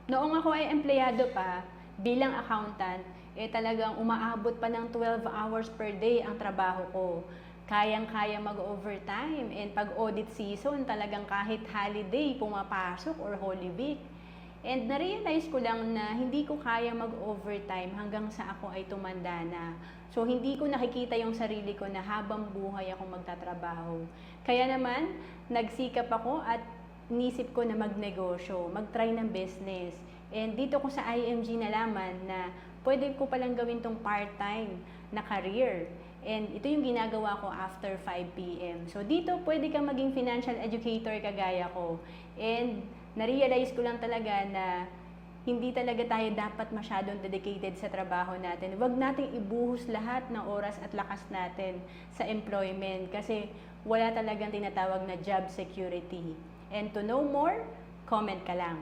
Noong ako ay empleyado pa, bilang accountant, talagang umaabot pa ng 12 hours per day ang trabaho ko. Kayang-kaya mag-overtime, and pag audit season, talagang kahit holiday pumapasok or Holy Week. And na-realize ko lang na hindi ko kaya mag-overtime hanggang sa ako ay tumanda na. So hindi ko nakikita yung sarili ko na habang buhay ako magtatrabaho. Kaya naman, nagsikap ako at inisip ko na magnegosyo, mag-try ng business. And dito ko sa IMG nalaman na pwede ko palang gawin tong part-time na career. And ito yung ginagawa ko after 5 p.m. So dito pwede kang maging financial educator kagaya ko. And na-realize ko lang talaga na hindi talaga tayo dapat masyadong dedicated sa trabaho natin. Huwag nating ibuhos lahat ng oras at lakas natin sa employment kasi wala talagang tinatawag na job security. And to know more, comment ka lang.